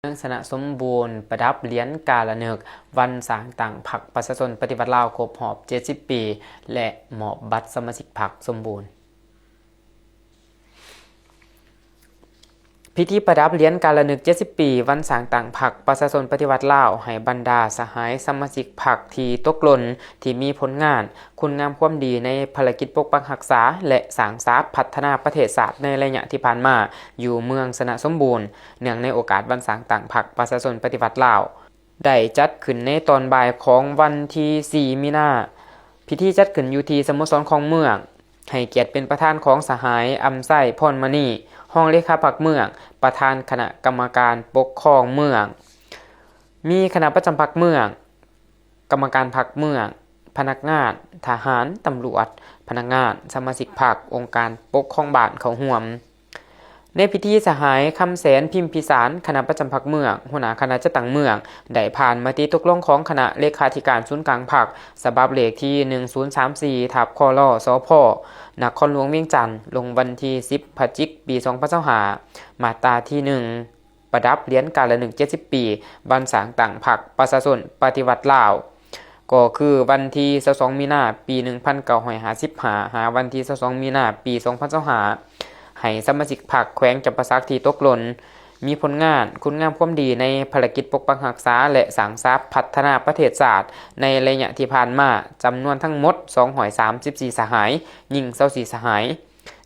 เมืองสนะสมบูรณ์ประดับเหรียญกาละนึกวันสร้างต่างพรรคประชาชนปฏิวัติลาวครบรอบ70 ปีและมอบบัตรสมาชิกพรรคสมบูรณ์พิธีประดับเหรียญกาละนึก70 ปีวันสร้างต่างพรรคประชาชนปฏิวัติลาวให้บรรดาสหายสมาชิกพรรคที่ตกหล่นที่มีผลงานคุณงามความดีในภารกิจปกปักรักษาและสร้างสรรค์พัฒนาประเทศชาติในระยะที่ผ่านมาอยู่เมืองสนะสมบูรณ์เนื่องในโอกาสวันสร้างต่างพรรคประชาชนปฏิวัติลาวได้จัดขึ้นในตอนบ่ายของวันที่4 มีนาคมพิธีจัดขึ้นอยู่ที่สโมสรของเมืองให้เกียรติเป็นประธานของสหายอำไส้พรมณีห้องเลขาพรรคเมืองประธานคณะกรรมการปกครองเมืองมีคณะประจำพรรคเมืองกรรมการพรรคเมืองพนักงานทหารตำรวจพนักงานสมาชิกพรรคองค์การปกครองบ้านเขาร่วมในพิธีสหายคำแสนพิมพิสารคณะประจำพรรคเมืองหัวหน้าคณะจัดตั้งเมืองได้ผ่านมติตกลงของคณะเลขาธิการศูนย์กลางพรรคฉบับเลขที่1034ทับคลสพนครหลวงเวียงจันทน์ลงวันที่10 พฤศจิกายน ปี 2025มาตราที่1ประดับเหรียญกาละนึก70 ปีวันสร้างต่างพรรคประชาชนปฏิวัติลาวก็คือวันที่22 มีนาคม ปี 1955หาวันที่22 มีนาคม ปี 2025ให้สมาชิกพรรคแขวงจำปาสักที่ตกหล่นมีผลงานคุณงามความดีในภารกิจปกปักรักษาและสร้างสรรค์พัฒนาประเทศชาติในระยะที่ผ่านมาจำนวนทั้งหมด234สหายยิง24สหาย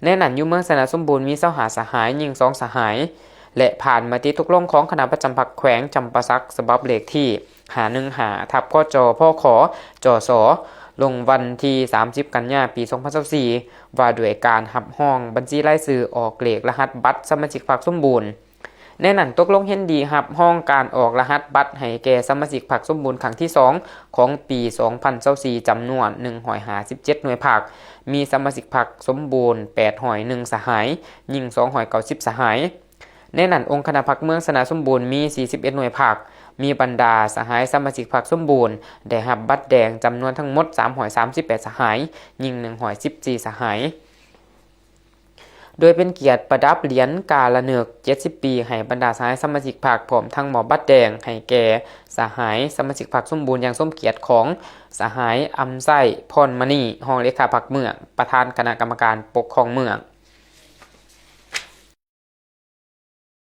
ในนั้นอยู่เมืองสนะสมบูรณ์มี25สหายยิง2สหายและผ่านมติตกลงของคณะประจำพรรคแขวงจำปาสักฉบับเลขที่515ทับกจพขจสลงวันที่30 กันยายน ปี 2024ว่าด้วยการหับห้องบัญชีรายชื่อออกเลขรหัสบัตรสมาชิกพรรคสมบูรณ์ในนั้นตกลงเห็นดีหับห้องการออกรหัสบัตรให้แก่สมาชิกพรรคสมบูรณ์ครั้งที่2ของปี 2024จำนวน157หน่วยพรรคมีสมาชิกพรรคสมบูรณ์801สหายยิง290สหายในนั้นองค์คณะพรรคเมืองสนะสมบูรณ์มี41หน่วยพรรคมีบรรดาสหายสมาชิกพรรคสมบูรณ์ได้รับบัตรแดงจำนวนทั้งหมด338สหายยิง114สหายโดยเป็นเกียรติประดับเหรียญกาละนึก70 ปีให้บรรดาสหายสมาชิกพรรคพร้อมทั้งหมอบบัตรแดงให้แก่สหายสมาชิกพรรคสมบูรณ์อย่างสมเกียรติของสหายอำไส้พรมณีห้องเลขาพรรคเมืองประธานคณะกรรมการปกครองเมือง